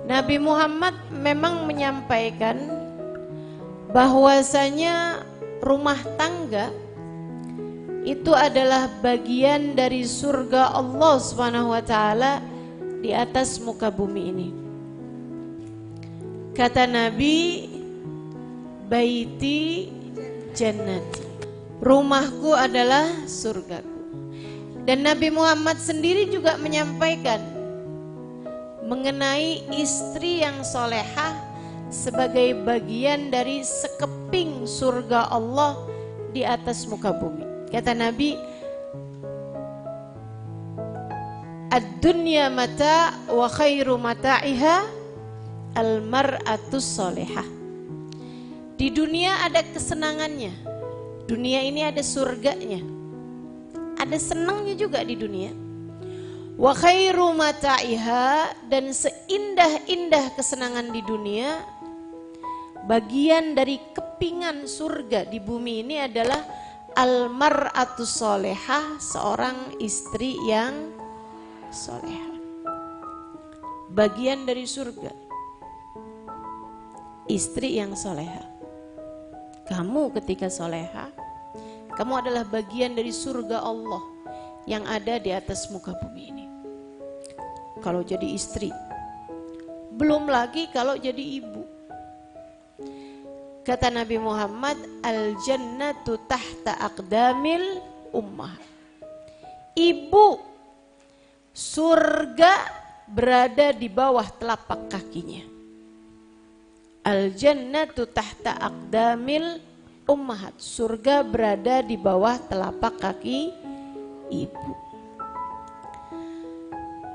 Nabi Muhammad memang menyampaikan bahwasanya rumah tangga itu adalah bagian dari surga Allah Subhanahu wa taala di atas muka bumi ini. Kata Nabi, baiti jannati, rumahku adalah surgaku. Dan Nabi Muhammad sendiri juga menyampaikan mengenai istri yang solehah sebagai bagian dari sekeping surga Allah di atas muka bumi. Kata Nabi, ad-dunya mata wa khairu mata'iha al-mar'atus solehah. Di dunia ada kesenangannya, dunia ini ada surganya, ada senangnya juga di dunia. Wa khairu mata'iha, dan seindah-indah kesenangan di dunia, bagian dari kepingan surga di bumi ini adalah al-mar'atus solehah, seorang istri yang solehah. Bagian dari surga, istri yang solehah. Kamu ketika solehah, kamu adalah bagian dari surga Allah yang ada di atas muka bumi ini. Kalau jadi istri, belum lagi kalau jadi ibu. Kata Nabi Muhammad, al-jannatu tahta aqdamil ummah. Ibu, surga berada di bawah telapak kakinya. Al-jannatu tahta aqdamil ummahat, surga berada di bawah telapak kaki ibu.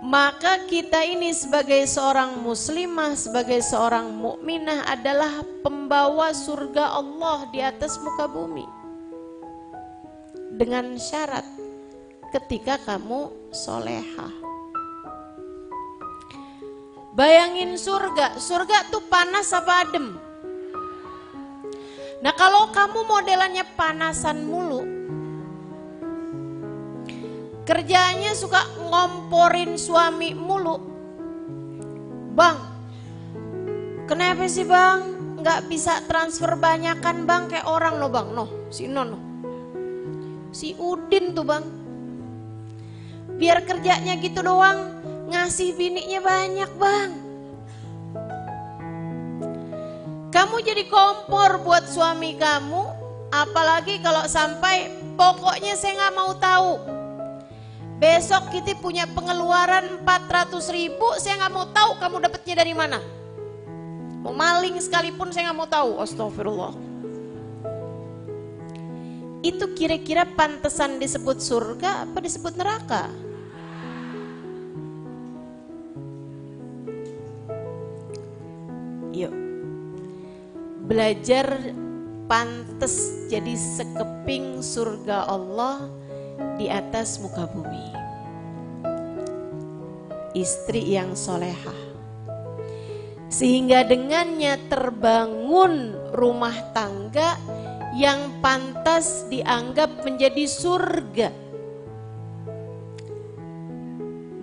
Maka kita ini sebagai seorang muslimah, sebagai seorang mukminah adalah pembawa surga Allah di atas muka bumi. Dengan syarat ketika kamu solehah. Bayangin surga, surga tuh panas apa adem? Nah kalau kamu modelannya panasan mulu, kerjanya suka ngomporin suami mulu. Bang, kenapa sih bang? Nggak bisa transfer banyakan bang kayak orang loh bang. Noh, si Nono, si Udin tuh bang. Biar kerjanya gitu doang, ngasih biniknya banyak bang. Kamu jadi kompor buat suami kamu, apalagi kalau sampai pokoknya saya nggak mau tahu. Besok kita punya pengeluaran 400.000, saya nggak mau tahu kamu dapatnya dari mana. Mau maling sekalipun saya nggak mau tahu. Astagfirullah. Itu kira-kira pantesan disebut surga apa disebut neraka? Yuk, belajar pantes jadi sekeping surga Allah di atas muka bumi. Istri yang solehah, sehingga dengannya terbangun rumah tangga yang pantas dianggap menjadi surga.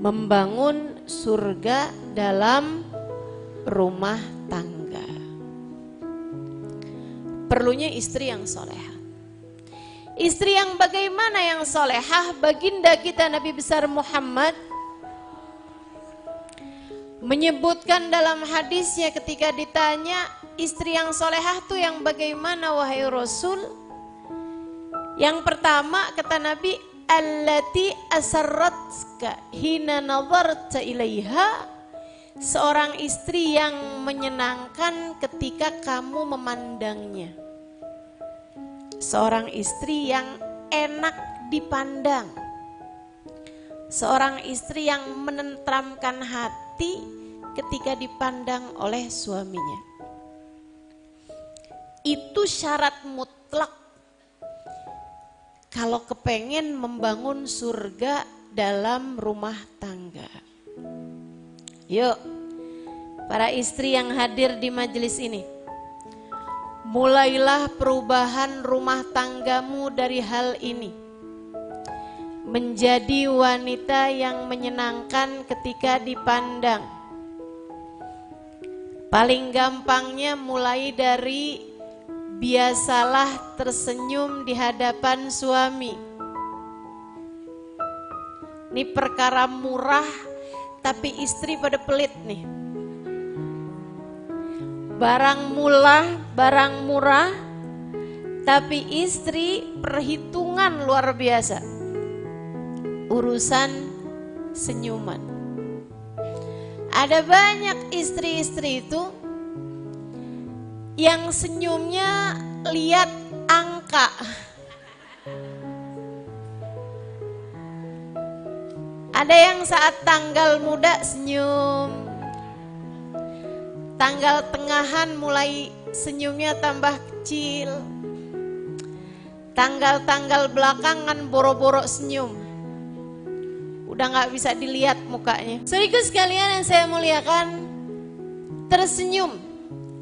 Membangun surga dalam rumah tangga. Perlunya istri yang solehah. Istri yang bagaimana yang solehah? Baginda kita Nabi besar Muhammad menyebutkan dalam hadisnya ketika ditanya istri yang solehah tuh yang bagaimana wahai Rasul? Yang pertama kata Nabi, allati asarratka hina nazarta ilaiha, seorang istri yang menyenangkan ketika kamu memandangnya. Seorang istri yang enak dipandang. Seorang istri yang menenteramkan hati ketika dipandang oleh suaminya. Itu syarat mutlak kalau kepengen membangun surga dalam rumah tangga. Yuk, para istri yang hadir di majelis ini, mulailah perubahan rumah tanggamu dari hal ini. Menjadi wanita yang menyenangkan ketika dipandang. Paling gampangnya mulai dari biasalah tersenyum di hadapan suami. Ini perkara murah tapi istri pada pelit nih. Barang murah tapi istri perhitungan luar biasa. Urusan senyuman. Ada banyak istri-istri itu yang senyumnya lihat angka. Ada yang saat tanggal muda senyum, tanggal tengahan mulai senyumnya tambah kecil, tanggal-tanggal belakangan boro-boro senyum. Udah gak bisa dilihat mukanya. Saudaraku sekalian yang saya muliakan, tersenyum.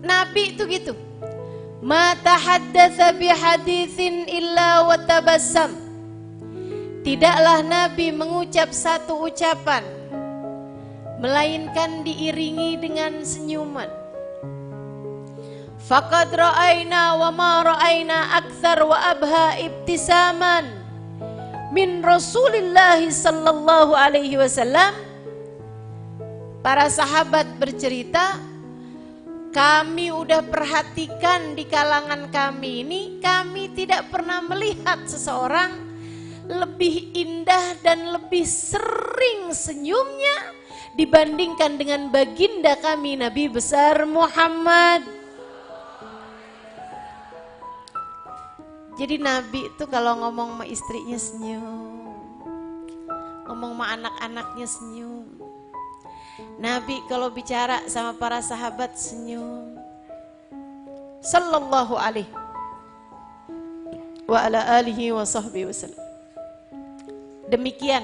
Nabi itu gitu. Ma tahaddatsa bihaditsin illa wa tabassam. Tidaklah Nabi mengucap satu ucapan melainkan diiringi dengan senyuman. Faqad ra'aina wa ma ra'aina aktsar wa abha ibtisaman min Rasulillah sallallahu alaihi wasallam. Para sahabat bercerita, kami udah perhatikan di kalangan kami ini, kami tidak pernah melihat seseorang lebih indah dan lebih sering senyumnya dibandingkan dengan baginda kami Nabi besar Muhammad. Jadi Nabi itu kalau ngomong sama istrinya senyum, ngomong sama anak-anaknya senyum. Nabi kalau bicara sama para sahabat senyum. Sallallahu alaihi wa ala alihi wa sahbihi wasallam. Demikian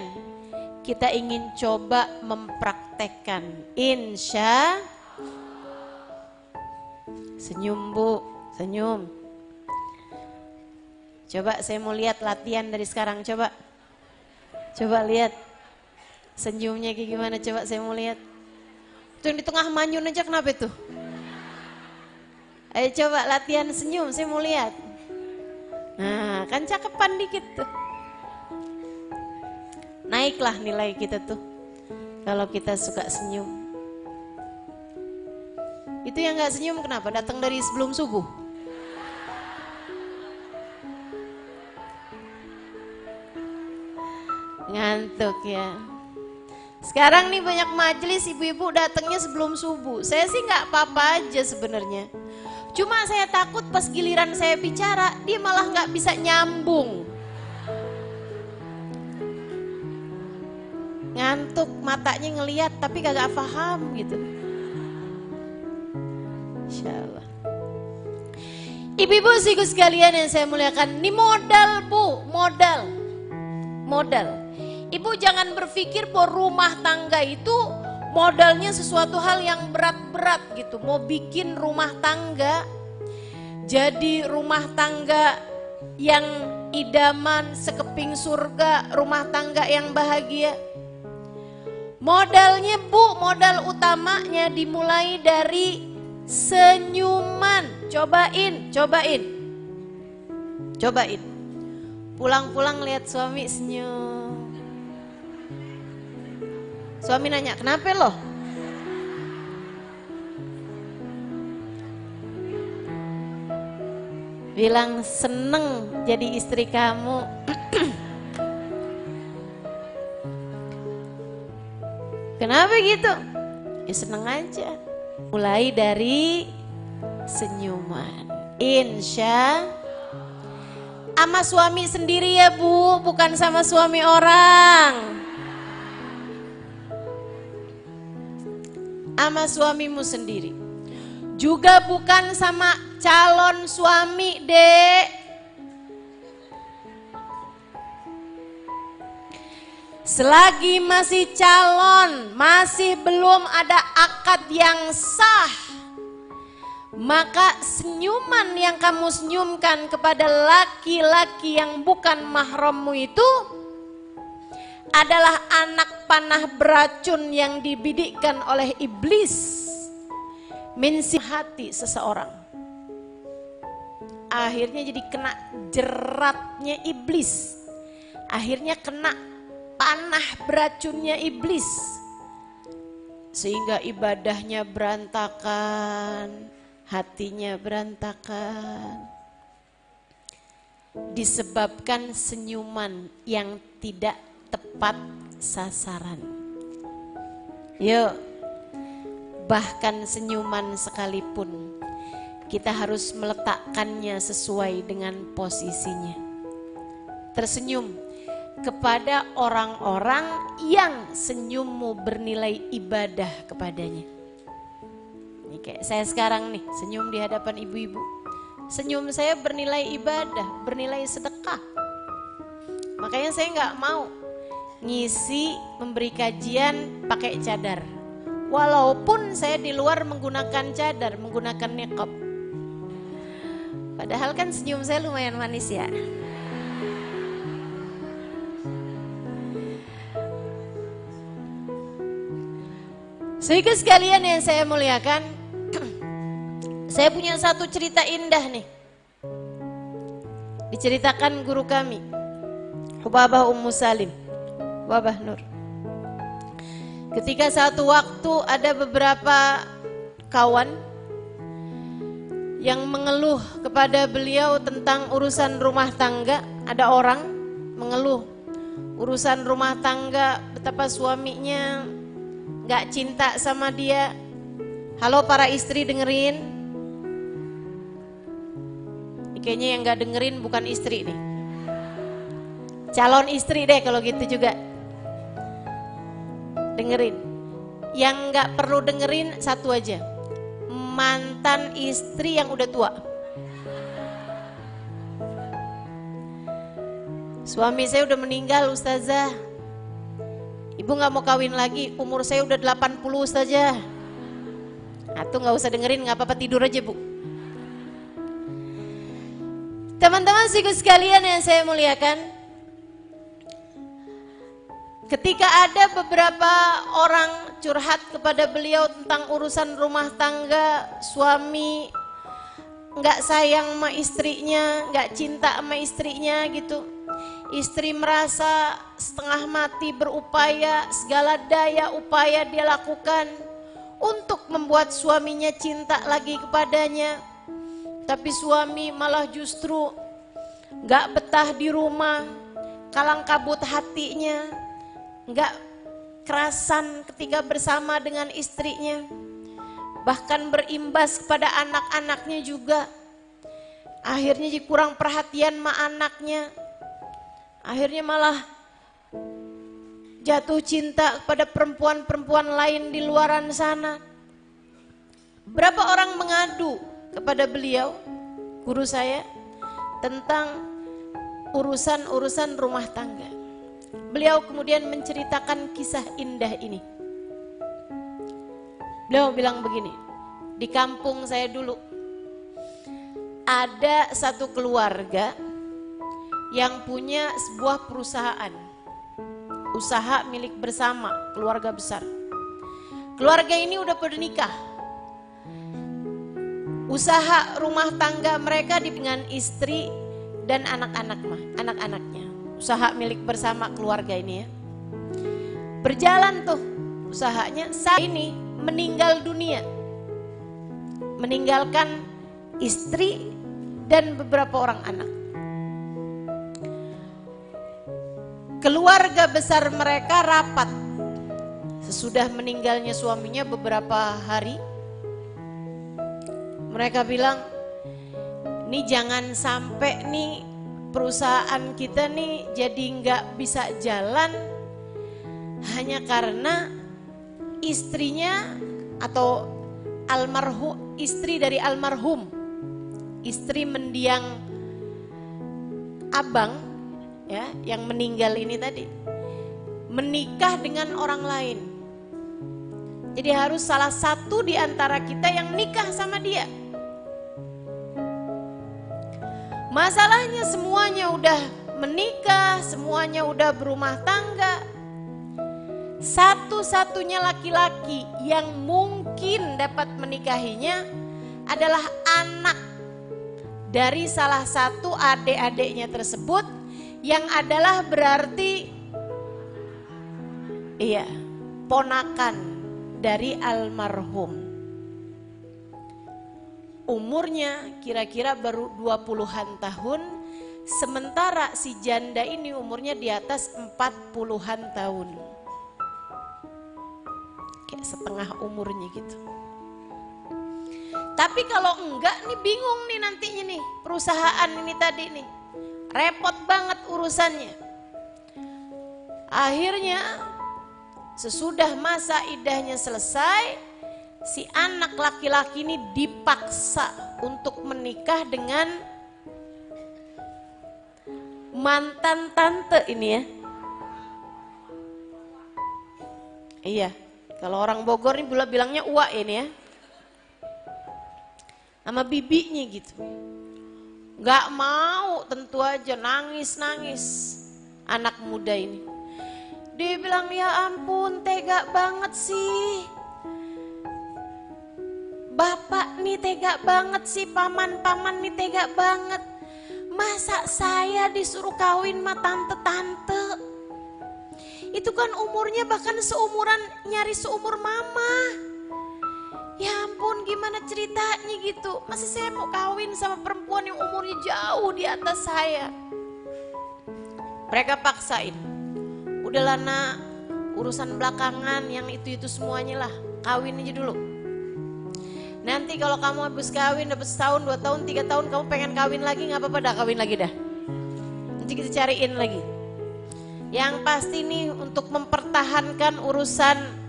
kita ingin coba mempraktekkan. Insya senyum Bu, senyum. Coba saya mau lihat latihan dari sekarang, coba lihat senyumnya kayak gimana, coba saya mau lihat. Itu yang di tengah manyun aja kenapa itu? Ayo coba latihan senyum, saya mau lihat. Nah kan cakepan dikit tuh. Naiklah nilai kita tuh kalau kita suka senyum. Itu yang gak senyum kenapa? Datang dari sebelum subuh. Ngantuk ya. Sekarang nih banyak majelis ibu-ibu datangnya sebelum subuh. Saya sih nggak apa-apa aja sebenarnya. Cuma saya takut pas giliran saya bicara dia malah nggak bisa nyambung. Ngantuk, matanya ngelihat tapi kagak paham gitu. Insyaallah. Ibu-ibu siku sekalian yang saya muliakan, ini modal Bu, modal. Ibu jangan berpikir bahwa rumah tangga itu modalnya sesuatu hal yang berat-berat gitu. Mau bikin rumah tangga jadi rumah tangga yang idaman, sekeping surga, rumah tangga yang bahagia. Modalnya Bu, modal utamanya dimulai dari senyuman. Cobain. Pulang-pulang lihat suami senyum. Suami nanya, kenapa lo? Bilang seneng jadi istri kamu. Kenapa gitu? Ya seneng aja. Mulai dari senyuman. Insya sama suami sendiri ya Bu, bukan sama suami orang. Sama suamimu sendiri. Juga bukan sama calon suami, Dek. Selagi masih calon, masih belum ada akad yang sah, maka senyuman yang kamu senyumkan kepada laki-laki yang bukan mahrammu itu adalah anak panah beracun yang dibidikkan oleh iblis hati seseorang. Akhirnya jadi kena jeratnya iblis. Akhirnya kena panah beracunnya iblis. Sehingga ibadahnya berantakan, hatinya berantakan. Disebabkan senyuman yang tidak tepat sasaran. Yuk, bahkan senyuman sekalipun kita harus meletakkannya sesuai dengan posisinya. Tersenyum kepada orang-orang yang senyummu bernilai ibadah kepadanya. Ini kayak saya sekarang nih, senyum di hadapan ibu-ibu. Senyum saya bernilai ibadah, bernilai sedekah. Makanya saya nggak mau ngisi, memberi kajian pakai cadar. Walaupun saya di luar menggunakan cadar, menggunakan niqab. Padahal kan senyum saya lumayan manis ya. Sehingga sekalian yang saya muliakan, saya punya satu cerita indah nih. Diceritakan guru kami, Hubabah Ummu Salim, Hubabah Nur. Ketika satu waktu ada beberapa kawan yang mengeluh kepada beliau tentang urusan rumah tangga. Ada orang mengeluh urusan rumah tangga, betapa suaminya gak cinta sama dia. Halo para istri, dengerin. Kayaknya yang gak dengerin bukan istri nih, calon istri deh kalau gitu juga. Dengerin. Yang gak perlu dengerin satu aja, mantan istri yang udah tua. Suami saya udah meninggal ustazah, ibu gak mau kawin lagi, umur saya udah 80 ustazah. Atau gak usah dengerin, gak apa-apa, tidur aja bu. Teman-teman sekalian yang saya muliakan, ketika ada beberapa orang curhat kepada beliau tentang urusan rumah tangga, suami nggak sayang sama istrinya, nggak cinta sama istrinya gitu. Istri merasa setengah mati berupaya, segala daya upaya dia lakukan untuk membuat suaminya cinta lagi kepadanya. Tapi suami malah justru nggak betah di rumah, kalang kabut hatinya, nggak kerasan ketika bersama dengan istrinya, bahkan berimbas kepada anak-anaknya juga. Akhirnya jadi kurang perhatian sama anaknya, akhirnya malah jatuh cinta kepada perempuan-perempuan lain di luaran sana. Berapa orang mengadu kepada beliau, guru saya, tentang urusan-urusan rumah tangga. Beliau kemudian menceritakan kisah indah ini. Beliau bilang begini, di kampung saya dulu ada satu keluarga yang punya sebuah perusahaan, usaha milik bersama, keluarga besar. Keluarga ini udah bernikah. Usaha rumah tangga mereka dengan istri dan anak-anaknya. Usaha milik bersama keluarga ini ya. Berjalan tuh usahanya, saat ini meninggal dunia. Meninggalkan istri dan beberapa orang anak. Keluarga besar mereka rapat. Sesudah meninggalnya suaminya beberapa hari, mereka bilang, nih jangan sampai nih perusahaan kita nih jadi nggak bisa jalan hanya karena istrinya atau istri dari almarhum, istri mendiang abang ya yang meninggal ini tadi, menikah dengan orang lain. Jadi harus salah satu di antara kita yang nikah sama dia. Masalahnya semuanya udah menikah, semuanya udah berumah tangga. Satu-satunya laki-laki yang mungkin dapat menikahinya adalah anak dari salah satu adik-adiknya tersebut, yang adalah berarti ponakan dari almarhum. Umurnya kira-kira baru 20-an tahun, sementara si janda ini umurnya di atas 40-an tahun. Kayak setengah umurnya gitu. Tapi kalau enggak nih bingung nih nantinya nih, perusahaan ini tadi nih. Repot banget urusannya. Akhirnya sesudah masa idahnya selesai, si anak laki-laki ini dipaksa untuk menikah dengan mantan tante ini ya. Iya, kalau orang Bogor ini bilangnya uak ini ya. Sama bibinya gitu. Gak mau, tentu aja nangis-nangis anak muda ini. Dia bilang, ya ampun tega banget sih. Bapak nih tega banget sih, paman-paman nih tega banget. Masa saya disuruh kawin sama tante-tante? Itu kan umurnya bahkan seumuran, nyaris seumur mama. Ya ampun gimana ceritanya gitu. Masa saya mau kawin sama perempuan yang umurnya jauh di atas saya? Mereka paksain. Udahlah nak, urusan belakangan yang itu-itu semuanya lah. Kawin aja dulu. Nanti kalau kamu habis kawin dapat setahun, 2 tahun, 3 tahun kamu pengen kawin lagi, gak apa-apa dah, kawin lagi dah. Nanti kita cariin lagi. Yang pasti nih untuk mempertahankan urusan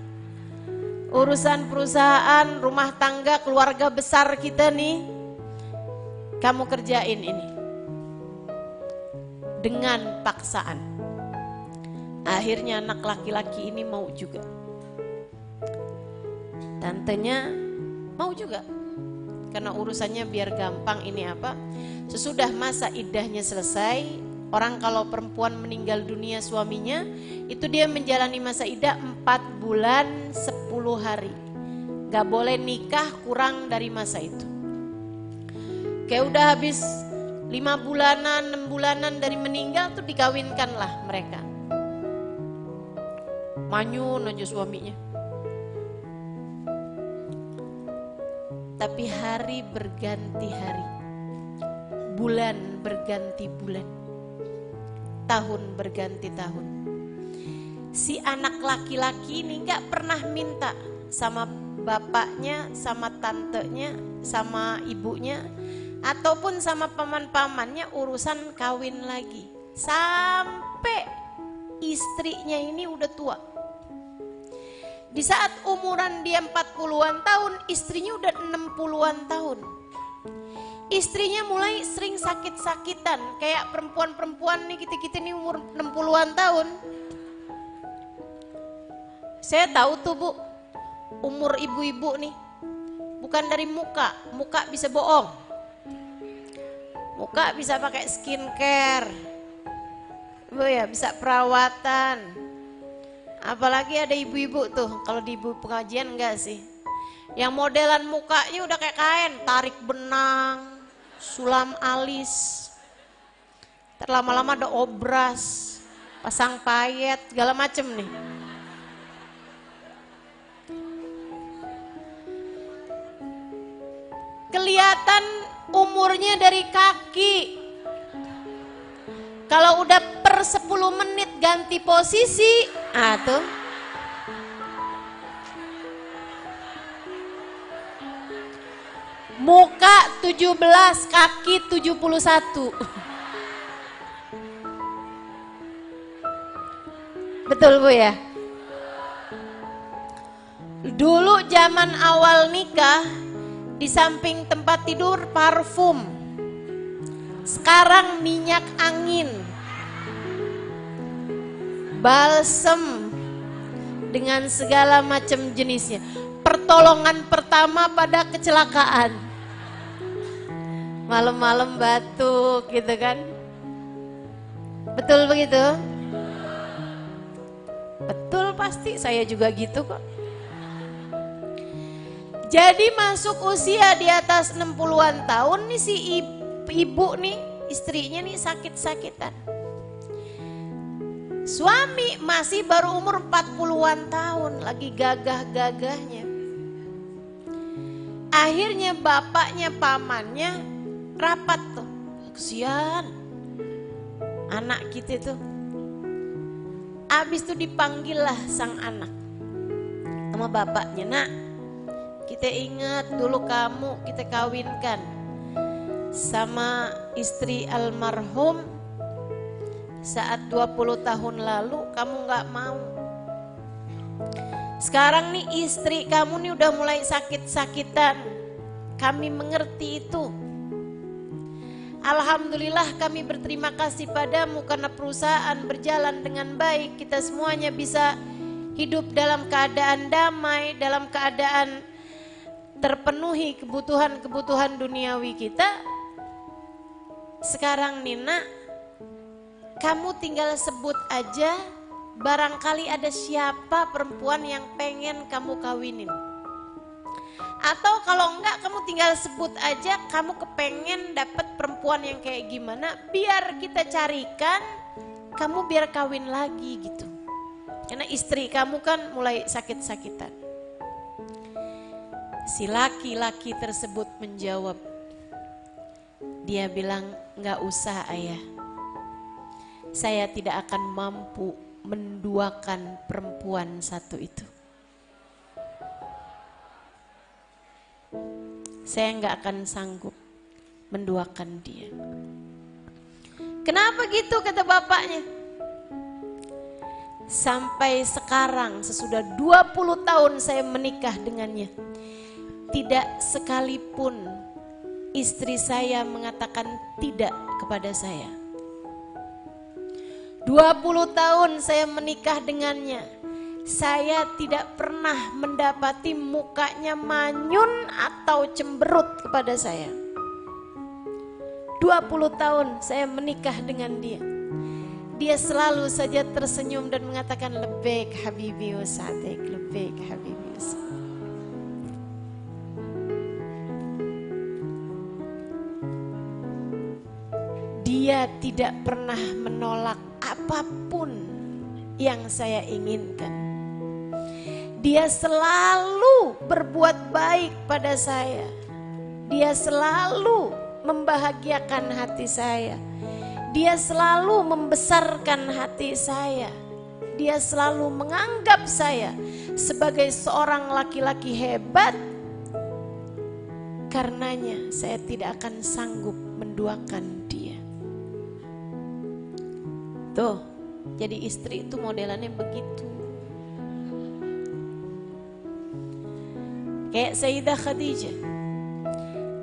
perusahaan, rumah tangga, keluarga besar kita nih, kamu kerjain ini dengan paksaan. Akhirnya anak laki-laki ini mau juga. Tantenya mau juga, karena urusannya biar gampang. Ini apa? Sesudah masa iddahnya selesai, orang kalau perempuan meninggal dunia suaminya, itu dia menjalani masa iddah 4 bulan 10 hari. Gak boleh nikah kurang dari masa itu. Kayak udah habis 5 bulanan, 6 bulanan dari meninggal tuh dikawinkan lah mereka. Manyun aja suaminya. Tapi hari berganti hari, bulan berganti bulan, tahun berganti tahun. Si anak laki-laki ini gak pernah minta sama bapaknya, sama tantenya, sama ibunya, ataupun sama paman-pamannya urusan kawin lagi. Sampai istrinya ini udah tua. Di saat umuran dia 40-an tahun, istrinya udah 60-an tahun. Istrinya mulai sering sakit-sakitan, kayak perempuan-perempuan nih, kita-kita nih umur 60-an tahun. Saya tahu tuh Bu, umur ibu-ibu nih, bukan dari muka, muka bisa bohong. Muka bisa pakai skincare, Bu ya, bisa perawatan. Apalagi ada ibu-ibu tuh, kalau di ibu pengajian enggak sih. Yang modelan mukanya udah kayak kain, tarik benang, sulam alis. Terlama-lama ada obras, pasang payet, segala macem nih. Kelihatan umurnya dari kaki. Kalau udah per 10 menit ganti posisi, tuh. Muka 17, kaki 71. Betul Bu ya? Dulu zaman awal nikah, di samping tempat tidur parfum. Sekarang minyak angin, balsem dengan segala macam jenisnya. Pertolongan pertama pada kecelakaan, malam-malam batuk gitu kan. Betul begitu? Betul pasti saya juga gitu kok. Jadi masuk usia di atas 60-an tahun nih si ibu nih, istrinya nih sakit-sakitan. Suami masih baru umur 40-an tahun, lagi gagah-gagahnya. Akhirnya bapaknya, pamannya rapat tuh. Kesian anak kita tuh. Abis itu dipanggil lah sang anak sama bapaknya. Nak, kita ingat dulu kamu kita kawinkan sama istri almarhum saat 20 tahun lalu kamu gak mau. Sekarang nih istri kamu nih udah mulai sakit-sakitan. Kami mengerti itu. Alhamdulillah kami berterima kasih padamu karena perusahaan berjalan dengan baik. Kita semuanya bisa hidup dalam keadaan damai, dalam keadaan terpenuhi kebutuhan-kebutuhan duniawi kita. Sekarang Nina, kamu tinggal sebut aja barangkali ada siapa perempuan yang pengen kamu kawinin. Atau kalau enggak kamu tinggal sebut aja kamu kepengen dapat perempuan yang kayak gimana. Biar kita carikan, kamu biar kawin lagi gitu. Karena istri kamu kan mulai sakit-sakitan. Si laki-laki tersebut menjawab. Dia bilang, enggak usah ayah. Saya tidak akan mampu menduakan perempuan satu itu. Saya nggak akan sanggup menduakan dia. Kenapa gitu kata bapaknya? Sampai sekarang sesudah 20 tahun saya menikah dengannya. Tidak sekalipun istri saya mengatakan tidak kepada saya. 20 tahun saya menikah dengannya. Saya tidak pernah mendapati mukanya manyun atau cemberut kepada saya. 20 tahun saya menikah dengan dia. Dia selalu saja tersenyum dan mengatakan lebek habibi wa sa'dik, lebek habibi wa sa'dik. Dia tidak pernah menolak apapun yang saya inginkan. Dia selalu berbuat baik pada saya. Dia selalu membahagiakan hati saya. Dia selalu membesarkan hati saya. Dia selalu menganggap saya sebagai seorang laki-laki hebat. Karenanya saya tidak akan sanggup menduakan dia. Tuh, jadi istri itu modelannya begitu. Kayak Sayyidah Khadijah.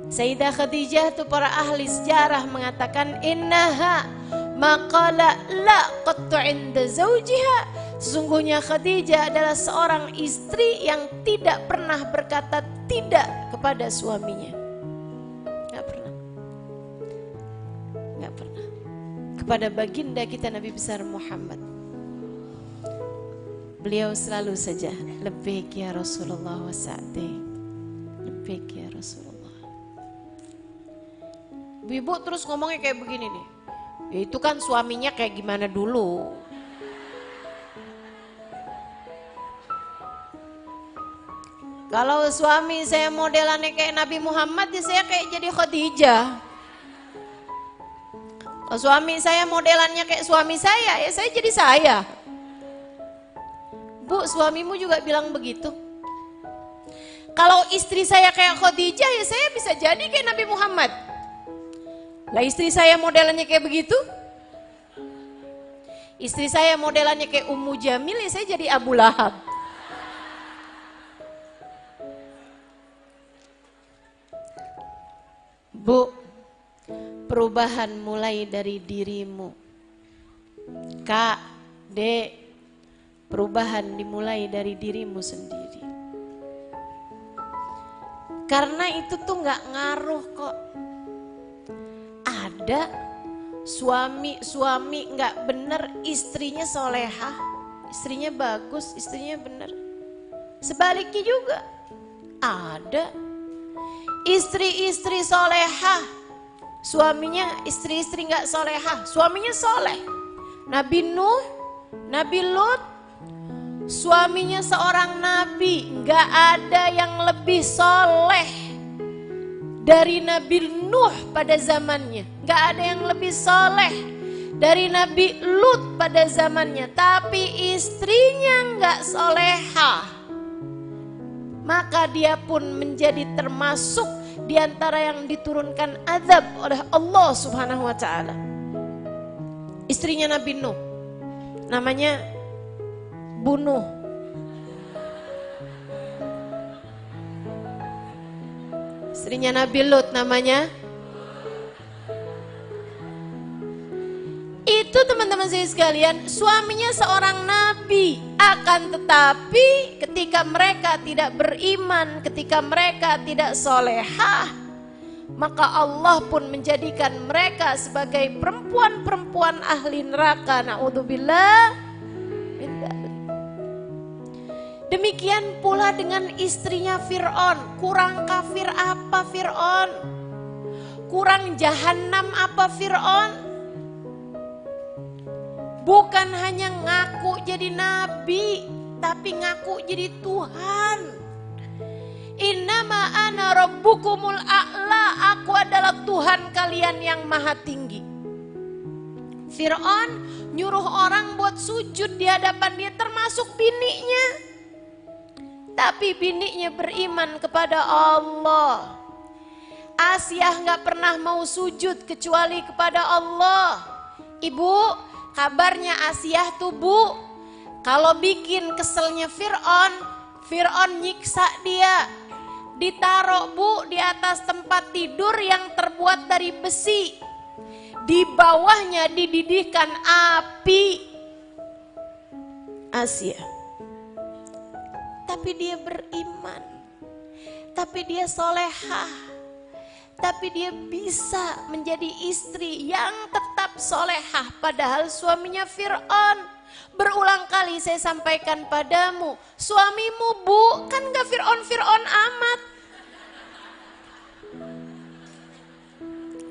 Sayyidah Khadijah itu para ahli sejarah mengatakan innaha maqala la qattu 'inda zawjiha. Sesungguhnya Khadijah adalah seorang istri yang tidak pernah berkata tidak kepada suaminya. Enggak pernah. Enggak pernah. Kepada baginda kita Nabi besar Muhammad. Beliau selalu saja labbaik ya Rasulullah wa sa'dik. Labbaik ya Rasulullah. Ibu terus ngomongnya kayak begini nih. Ya itu kan suaminya kayak gimana dulu. Kalau suami saya modelannya kayak Nabi Muhammad, ya saya kayak jadi Khadijah. Kalau suami saya modelannya kayak suami saya, ya saya jadi saya. Bu, suamimu juga bilang begitu. Kalau istri saya kayak Khadijah, ya saya bisa jadi kayak Nabi Muhammad. Lah istri saya modelannya kayak begitu. Istri saya modelannya kayak Ummu Jamil, ya saya jadi Abu Lahab. Bu, perubahan mulai dari dirimu. Kak, Dek, perubahan dimulai dari dirimu sendiri. Karena itu tuh gak ngaruh kok. Ada suami gak bener istrinya solehah, istrinya bagus, istrinya benar. Sebaliknya juga ada istri-istri solehah, suaminya istri-istri gak solehah, suaminya soleh. Nabi Nuh, Nabi Lut, suaminya seorang nabi, gak ada yang lebih soleh dari Nabi Nuh pada zamannya, gak ada yang lebih soleh dari Nabi Lut pada zamannya. Tapi istrinya gak solehah, maka dia pun menjadi termasuk di antara yang diturunkan azab oleh Allah Subhanahu wa taala. Istrinya Nabi Nuh namanya Bunuh. Istrinya Nabi Lut namanya itu, teman-teman saya sekalian, suaminya seorang nabi. Akan tetapi ketika mereka tidak beriman, ketika mereka tidak solehah, maka Allah pun menjadikan mereka sebagai perempuan-perempuan ahli neraka. Na'udzubillah. Demikian pula dengan istrinya Fir'aun. Kurang kafir apa Fir'aun? Kurang jahanam apa Fir'aun? Bukan hanya ngaku jadi nabi, tapi ngaku jadi Tuhan. Innama ana rabbukumul a'la, aku adalah Tuhan kalian yang maha tinggi. Fir'aun nyuruh orang buat sujud di hadapan dia, termasuk bininya. Tapi bininya beriman kepada Allah. Asiyah gak pernah mau sujud kecuali kepada Allah. Ibu, kabarnya Asiyah tuh bu, kalau bikin keselnya Fir'aun, Fir'aun nyiksa dia. Ditaruh bu di atas tempat tidur yang terbuat dari besi. Di bawahnya dididihkan api. Asiyah. Tapi dia beriman, tapi dia solehah, tapi dia bisa menjadi istri yang tetap solehah. Padahal suaminya Fir'aun. Berulang kali saya sampaikan padamu, suamimu bu, kan gak Fir'aun amat.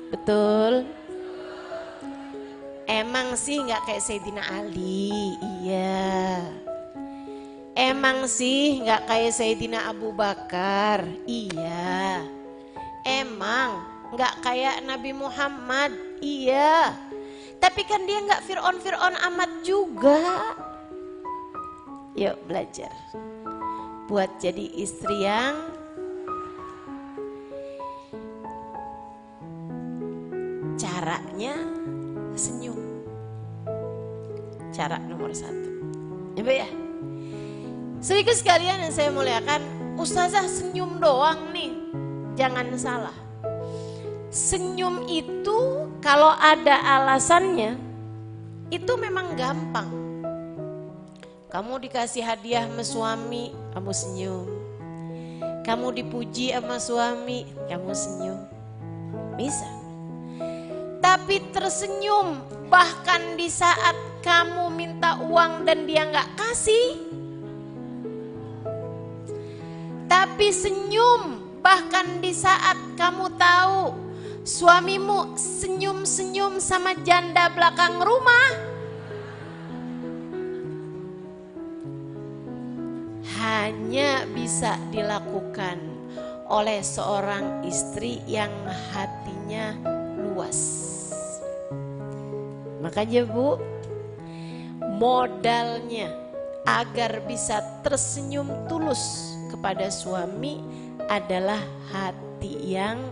Betul? Emang sih gak kayak Sayyidina Ali, iya. Emang sih gak kayak Sayyidina Abu Bakar, iya. Emang gak kayak Nabi Muhammad, iya. Tapi kan dia gak Fir'aun amat juga. Yuk belajar buat jadi istri yang caranya senyum. Cara nomor 1. Coba ya. Sedikit sekalian yang saya muliakan, ustazah senyum doang nih, jangan salah. Senyum itu kalau ada alasannya, itu memang gampang. Kamu dikasih hadiah sama suami, kamu senyum. Kamu dipuji sama suami, kamu senyum. Bisa. Tapi tersenyum bahkan di saat kamu minta uang dan dia gak kasih. Tapi senyum bahkan di saat kamu tahu suamimu senyum-senyum sama janda belakang rumah. Hanya bisa dilakukan oleh seorang istri yang hatinya luas. Makanya bu, modalnya agar bisa tersenyum tulus kepada suami adalah hati yang